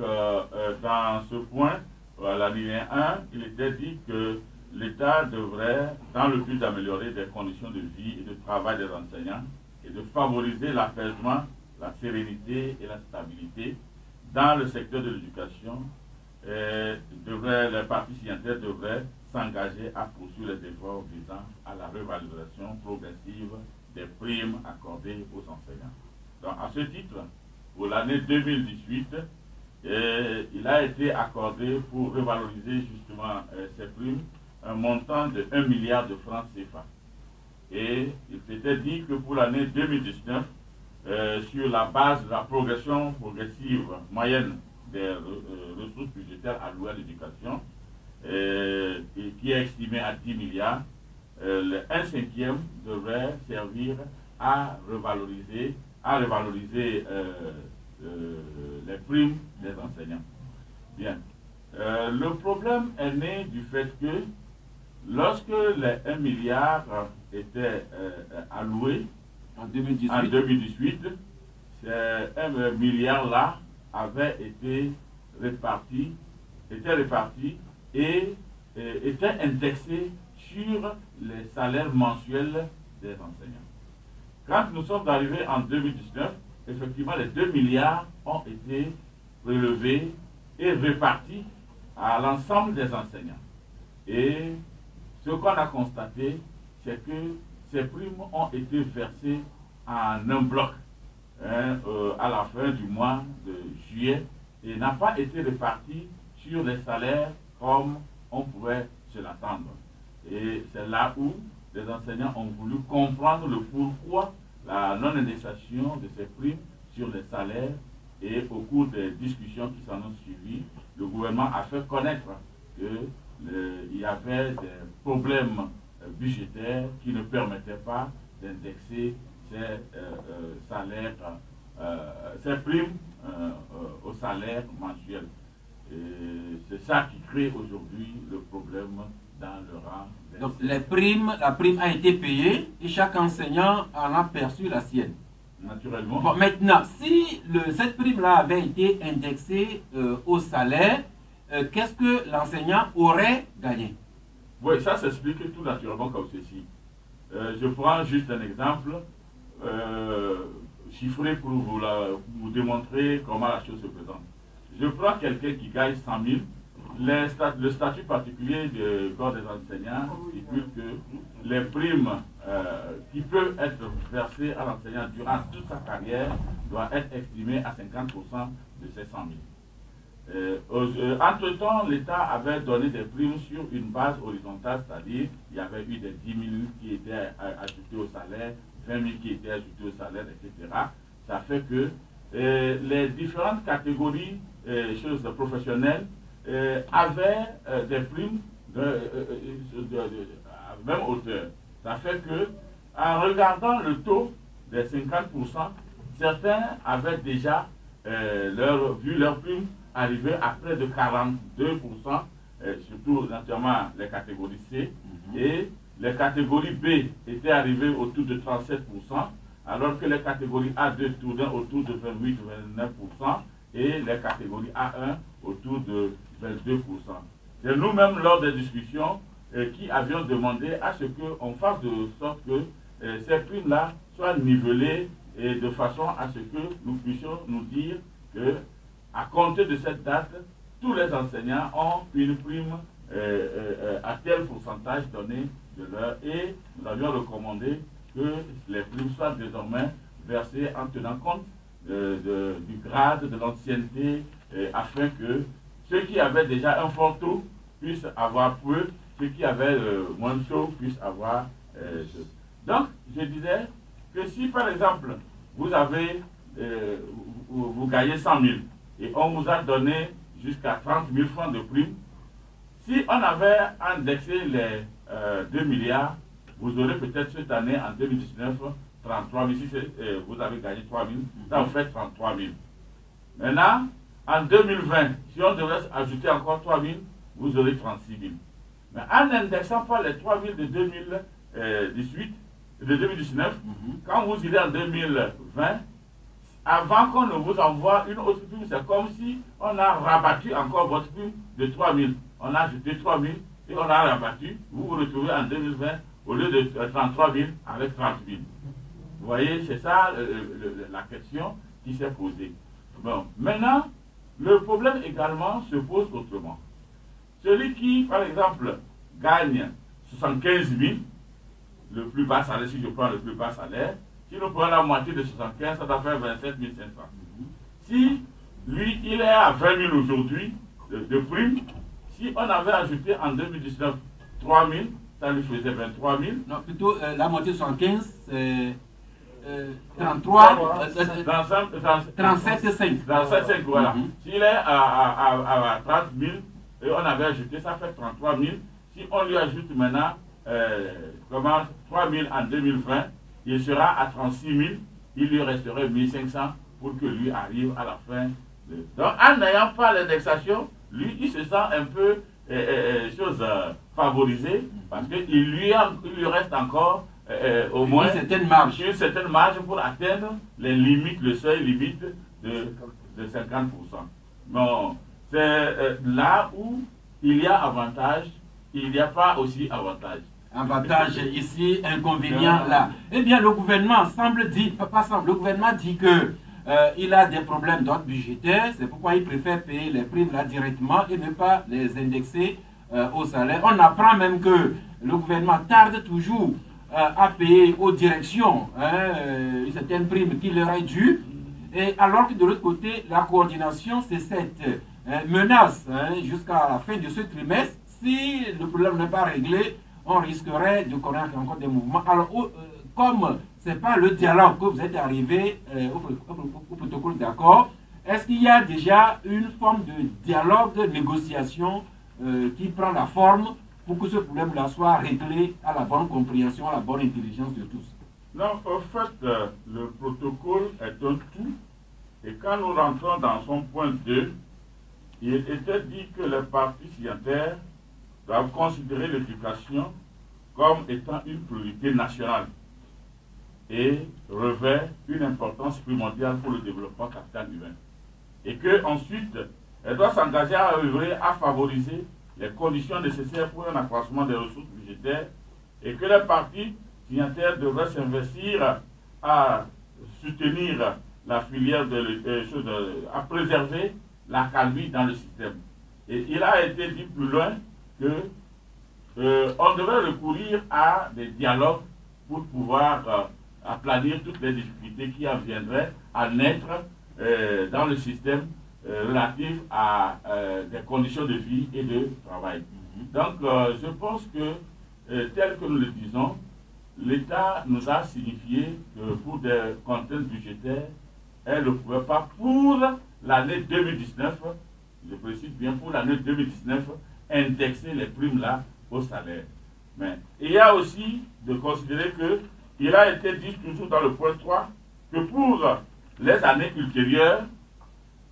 dans ce point, l'alinéa 1, il était dit que l'État devrait, dans le but d'améliorer les conditions de vie et de travail des enseignants et de favoriser l'apaisement la sérénité et la stabilité dans le secteur de l'éducation, les parties signataires devraient s'engager à poursuivre les efforts visant à la revalorisation progressive des primes accordées aux enseignants. Donc, à ce titre, pour l'année 2018, il a été accordé pour revaloriser justement ces primes un montant de 1 milliard de francs CFA. Et il s'était dit que pour l'année 2019, sur la base de la progression progressive moyenne des ressources budgétaires allouées à l'éducation, et qui est estimée à 10 milliards, le 1/5 devrait servir à revaloriser les primes des enseignants. Bien. Le problème est né du fait que lorsque les 1 milliard étaient alloués en 2018, ces 1 milliard-là avait été réparti et était indexé sur les salaires mensuels des enseignants. Quand nous sommes arrivés en 2019, effectivement, les 2 milliards ont été prélevés et répartis à l'ensemble des enseignants. Et ce qu'on a constaté, c'est que ces primes ont été versées en un bloc à la fin du mois de juillet et n'a pas été réparties sur les salaires comme on pouvait se l'attendre. Et c'est là où les enseignants ont voulu comprendre le pourquoi la non-indexation de ces primes sur les salaires, et au cours des discussions qui s'en ont suivies, le gouvernement a fait connaître qu'il y avait des problèmes budgétaires qui ne permettaient pas d'indexer ces salaires, ces primes au salaire mensuel. C'est ça qui crée aujourd'hui le problème dans le rang. Donc la prime a été payée et chaque enseignant en a perçu la sienne. Naturellement. Bon, maintenant, si cette prime-là avait été indexée au salaire, qu'est-ce que l'enseignant aurait gagné? Oui, ça s'explique tout naturellement comme ceci. Je prends juste un exemple chiffré pour vous démontrer comment la chose se présente. Je prends quelqu'un qui gagne 100 000. Le statut particulier du corps des enseignants stipule que les primes qui peuvent être versées à l'enseignant durant toute sa carrière doivent être estimées à 50% de ces 100 000. Entre-temps, l'État avait donné des primes sur une base horizontale, c'est-à-dire il y avait eu des 10 000 qui étaient ajoutés au salaire, 20 000 qui étaient ajoutés au salaire, etc. Ça fait que les différentes catégories professionnelles avaient des primes de même hauteur. Ça fait que, en regardant le taux des 50%, certains avaient déjà vu leur prime arriver à près de 42%, surtout naturellement les catégories C, et les catégories B étaient arrivées autour de 37%, alors que les catégories A2 tournaient autour de 28-29%, et les catégories A1 autour de 22%. C'est nous-mêmes, lors des discussions, qui avions demandé à ce qu'on fasse de sorte que ces primes-là soient nivelées et de façon à ce que nous puissions nous dire que, à compter de cette date, tous les enseignants ont une prime à tel pourcentage donné de leur. Et nous avions recommandé que les primes soient désormais versées en tenant compte du grade, de l'ancienneté, afin que ceux qui avaient déjà un fort taux puissent avoir peu, ceux qui avaient moins de taux puissent avoir. Donc, je disais que si par exemple vous avez, vous gagnez 100 000 et on vous a donné jusqu'à 30 000 francs de prime, si on avait indexé les 2 milliards, vous aurez peut-être cette année, en 2019, 33 000. Si vous avez gagné 3 000, ça vous fait 33 000. Maintenant, en 2020, si on devrait ajouter encore 3 000, vous aurez 36 000. Mais en n'indexant pas les 3 000 de 2019, quand vous irez en 2020, avant qu'on ne vous envoie une autre prime, c'est comme si on a rabattu encore votre prime de 3 000. On a ajouté 3 000 et on a rabattu. Vous vous retrouvez en 2020 au lieu de 33 000 avec 30 000. Vous voyez, c'est ça la question. qui s'est posé. Bon, maintenant, le problème également se pose autrement. Celui qui, par exemple, gagne 75 000, le plus bas salaire, si je prends le plus bas salaire, si nous prenons la moitié de 75, ça doit faire 27 500. Si lui, il est à 20 000 aujourd'hui de prime, si on avait ajouté en 2019 3 000, ça lui faisait 23 000. Non, plutôt la moitié de 75, 33, 37,5. 37,5, voilà. S'il est à 30 000, et on avait ajouté, ça fait 33 000. Si on lui ajoute maintenant 3 000 en 2020, il sera à 36 000, il lui resterait 1 500 pour que lui arrive à la fin. Donc, en n'ayant pas l'indexation, lui, il se sent un peu favorisé parce qu'il lui reste encore au moins une certaine marge pour atteindre les limites, le seuil limite de 50%. Bon, c'est là où il y a avantage, il n'y a pas aussi avantage. Avantage ici, inconvénient là. Eh bien, le gouvernement le gouvernement dit que il a des problèmes d'ordre budgétaire, c'est pourquoi il préfère payer les primes là directement et ne pas les indexer au salaire. On apprend même que le gouvernement tarde toujours à payer aux directions certaines primes qui leur est due, et alors que de l'autre côté, la coordination, c'est cette menace jusqu'à la fin de ce trimestre. Si le problème n'est pas réglé, on risquerait de connaître encore des mouvements. Alors, comme ce n'est pas le dialogue que vous êtes arrivé au protocole d'accord, est-ce qu'il y a déjà une forme de dialogue, de négociation qui prend la forme pour que ce problème-là soit réglé à la bonne compréhension, à la bonne intelligence de tous? Non, en fait, le protocole est un tout. Et quand nous rentrons dans son point 2, il était dit que les parties signataires doivent considérer l'éducation comme étant une priorité nationale et revêt une importance primordiale pour le développement capital humain. Et qu'ensuite, elle doit s'engager à œuvrer à favoriser les conditions nécessaires pour un accroissement des ressources budgétaires et que les parties signataires devraient s'investir à soutenir la filière à préserver la calmie dans le système. Et il a été dit plus loin que on devrait recourir à des dialogues pour pouvoir aplanir toutes les difficultés qui en viendraient à naître dans le système relatif à des conditions de vie et de travail. Donc, je pense que, tel que nous le disons, l'État nous a signifié que pour des contraintes budgétaires, elle ne pouvait pas, pour l'année 2019, je précise bien, pour l'année 2019, indexer les primes-là au salaire. Mais il y a aussi de considérer qu'il a été dit toujours dans le point 3 que pour les années ultérieures,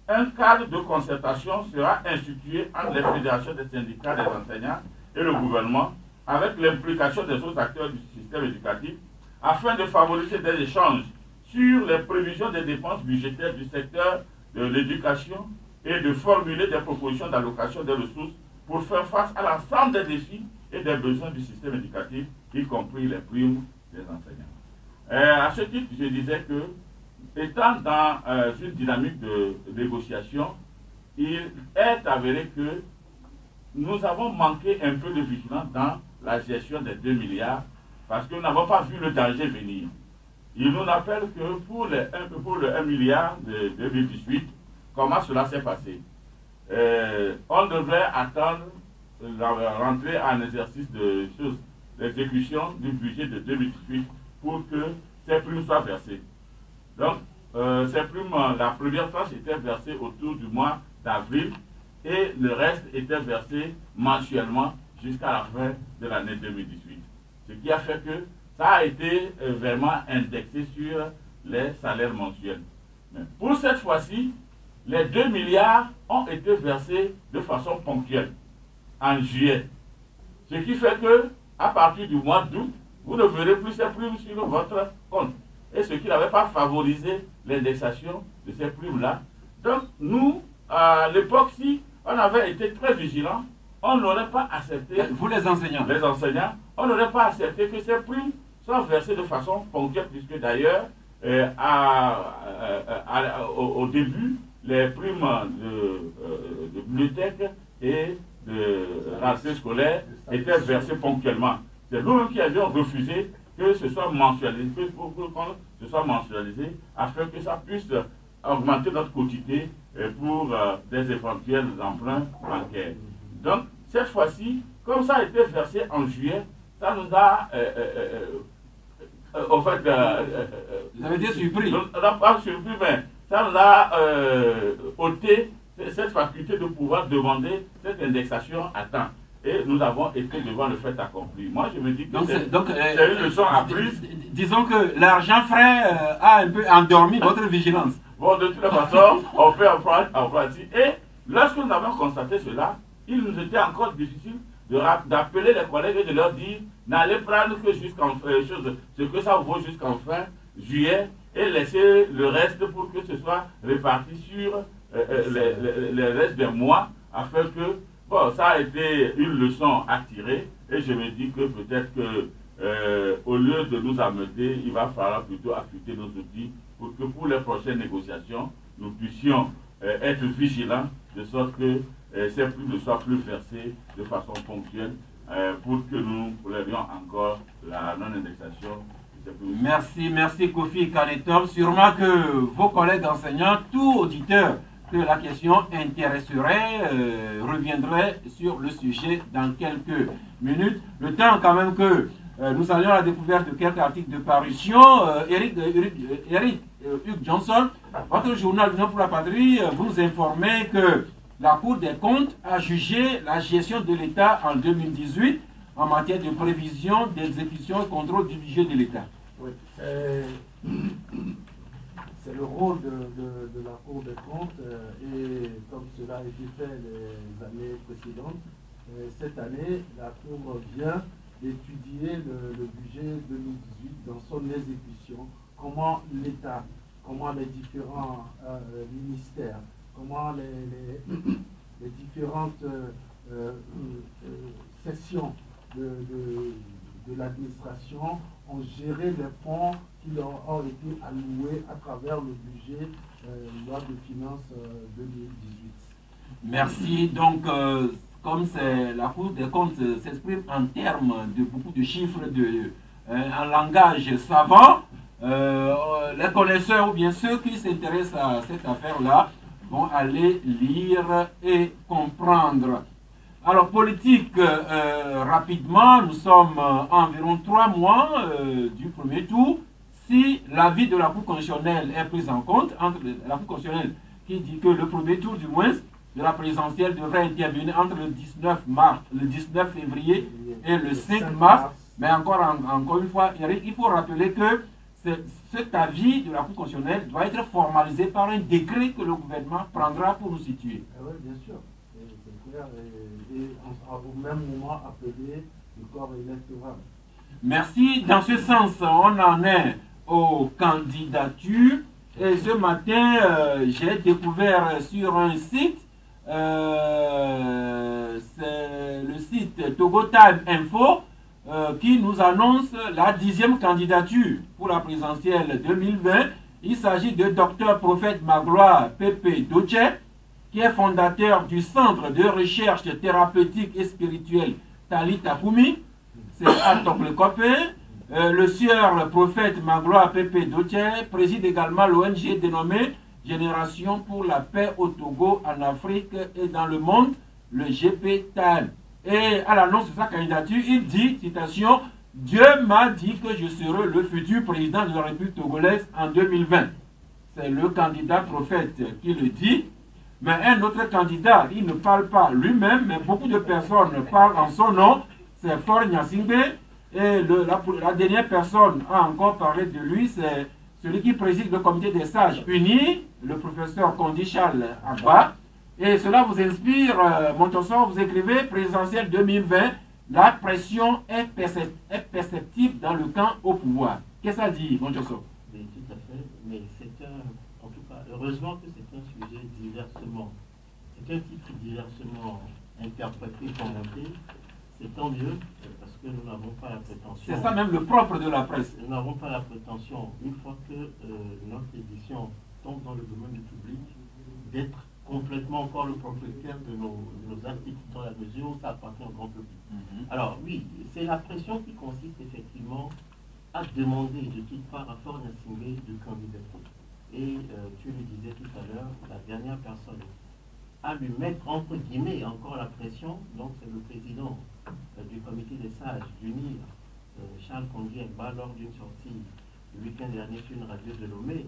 un cadre de concertation sera institué entre les fédérations des syndicats des enseignants et le gouvernement, avec l'implication des autres acteurs du système éducatif, afin de favoriser des échanges sur les prévisions des dépenses budgétaires du secteur de l'éducation et de formuler des propositions d'allocation des ressources pour faire face à l'ensemble des défis et des besoins du système éducatif, y compris les primes des enseignants. À ce titre, je disais que, étant dans une dynamique de négociation, il est avéré que nous avons manqué un peu de vigilance dans la gestion des 2 milliards parce que nous n'avons pas vu le danger venir. Il nous rappelle que pour le 1 milliard de 2018, comment cela s'est passé? On devrait attendre la rentrée en exercice d'exécution du budget de 2018 pour que ces primes soient versées. Donc, ces primes, la première tranche était versée autour du mois d'avril et le reste était versé mensuellement jusqu'à la fin de l'année 2018. Ce qui a fait que ça a été vraiment indexé sur les salaires mensuels. Mais pour cette fois-ci, les 2 milliards ont été versés de façon ponctuelle en juillet. Ce qui fait que, à partir du mois d'août, vous ne verrez plus ces primes sur votre compte. Et ce qui n'avait pas favorisé l'indexation de ces primes-là. Donc, nous, à l'époque, si on avait été très vigilants, on n'aurait pas accepté... Vous, les enseignants. On n'aurait pas accepté que ces primes soient versées de façon ponctuelle, puisque d'ailleurs, au début, les primes de bibliothèque et de rentrée scolaire étaient versées ponctuellement. C'est nous-mêmes qui avions refusé que ce soit mensualisé, ce soit mensualisé, afin que ça puisse augmenter notre quotité pour des éventuels emprunts bancaires. Donc, cette fois-ci, comme ça a été versé en juillet, ça nous a, au fait, vous avez été surpris. On n'a pas surpris, mais ça nous a ôté cette faculté de pouvoir demander cette indexation à temps. Et nous avons été devant le fait accompli. Moi, je me dis que c'est une leçon apprise. Disons que l'argent frais a un peu endormi votre vigilance. Bon, de toute façon, on fait en pratique. Et lorsque nous avons constaté cela, il nous était encore difficile d'appeler les collègues et de leur dire n'allez prendre que jusqu'en ce que ça vaut jusqu'en fin juillet et laisser le reste pour que ce soit réparti sur les restes des mois afin que, bon, ça a été une leçon à tirer et je me dis que peut-être que au lieu de nous ameuter, il va falloir plutôt affûter nos outils pour que pour les prochaines négociations, nous puissions être vigilants de sorte que ces prix ne soient plus versés de façon ponctuelle pour que nous lèvions encore la non-indexation. Merci Kofi Kanetom. Sûrement que vos collègues enseignants, tout auditeur que la question intéresserait, reviendrait sur le sujet dans quelques minutes. Le temps quand même que nous allions à la découverte de quelques articles de parution. Eric Hugues Johnson, votre journal Vision pour la Patrie, vous informez que la Cour des comptes a jugé la gestion de l'État en 2018 en matière de prévision, d'exécution et contrôle du budget de l'État. Oui, c'est le rôle de la Cour des comptes et comme cela a été fait les années précédentes, cette année, la Cour vient d'étudier le budget 2018 dans son exécution, comment l'État, comment les différents ministères, comment les différentes sections de l'administration ont géré les fonds qui leur ont été alloués à travers le budget loi de finances 2018. Merci. Donc, comme la Cour des comptes s'exprime en termes de beaucoup de chiffres, en langage savant, les connaisseurs ou bien ceux qui s'intéressent à cette affaire-là vont aller lire et comprendre. Alors, politique, rapidement, nous sommes à environ 3 mois du premier tour. Si l'avis de la Cour constitutionnelle est pris en compte, entre la Cour constitutionnelle qui dit que le premier tour, du moins, de la présidentielle devrait intervenir entre le 19 février et le 5 mars. Mais encore une fois, Eric, il faut rappeler que cet avis de la Cour constitutionnelle doit être formalisé par un décret que le gouvernement prendra pour nous situer. Oui, bien sûr. C'est clair. Et au même moment appelé le corps électoral. Merci. Dans ce sens, on en est aux candidatures. Et ce matin, j'ai découvert sur un site, c'est le site Togo Time Info, qui nous annonce la 10e candidature pour la présidentielle 2020. Il s'agit de Dr Prophète Magloire Pepe Doche, qui est fondateur du Centre de recherche thérapeutique et spirituelle Tali Takumi. C'est à Toklekope. Le sieur Prophète Magloire Pepe Doche préside également l'ONG dénommée Génération pour la paix au Togo, en Afrique et dans le monde, le GP-TAL. Et à l'annonce de sa candidature, il dit, citation, « Dieu m'a dit que je serai le futur président de la République togolaise en 2020. » C'est le candidat Prophète qui le dit. Mais un autre candidat, il ne parle pas lui-même, mais beaucoup de personnes parlent en son nom. C'est Faure Gnassingbé. Et la dernière personne a encore parlé de lui, c'est celui qui préside le comité des sages unis, le professeur Kondichal Abba. Et cela vous inspire, Montosson, vous écrivez, présidentielle 2020, la pression est perceptible dans le camp au pouvoir. Qu'est-ce que ça dit, Montosson? Oui, tout à fait, mais c'est en tout cas, heureusement que c'est un sujet diversement, c'est un titre diversement interprété, commenté. c'est tant mieux, parce que nous n'avons pas la prétention. C'est ça même le propre de la presse. Nous n'avons pas la prétention, une fois que notre édition tombe dans le domaine du public, d'être complètement encore le propriétaire de nos articles, dans la mesure où ça appartient au grand public. Alors oui, c'est la pression qui consiste effectivement à demander de toute part à Faure Gnassingbé de candidater. Et tu le disais tout à l'heure, la dernière personne à lui mettre entre guillemets encore la pression, donc c'est le président du comité des sages d'UNIR, Charles Kondi-Egba, lors d'une sortie le week-end dernier sur une radio de Lomé,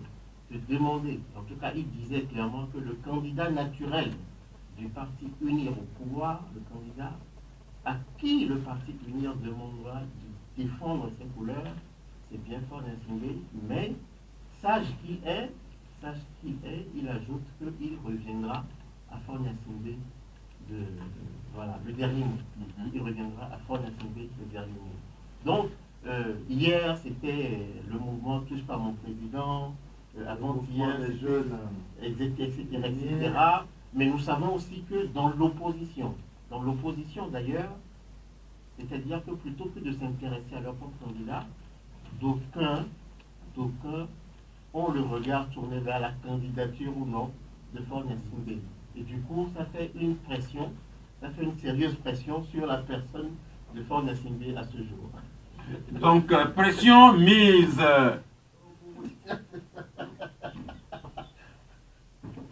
de demander, en tout cas il disait clairement que le candidat naturel du parti UNIR au pouvoir, le candidat à qui le parti UNIR demandera de défendre ses couleurs, c'est bien Faure Gnassingbé, mais sage qu'il est, il ajoute qu'il reviendra à Faure Gnassingbé voilà, le dernier mot. Il reviendra à Faure Gnassingbé le dernier mot. Donc, hier, c'était le mouvement Touche pas mon président, avant-hier, les jeunes, etc. Mais nous savons aussi que dans l'opposition d'ailleurs, c'est-à-dire que plutôt que de s'intéresser à leur propre candidat, d'aucuns ont le regard tourné vers la candidature ou non de Faure Gnassingbé. Et du coup, ça fait une pression, ça fait une sérieuse pression sur la personne de Faure Gnassingbé à ce jour. Donc, pression mise.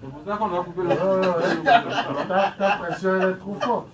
C'est pour ça qu'on a coupé ta pression elle est trop forte.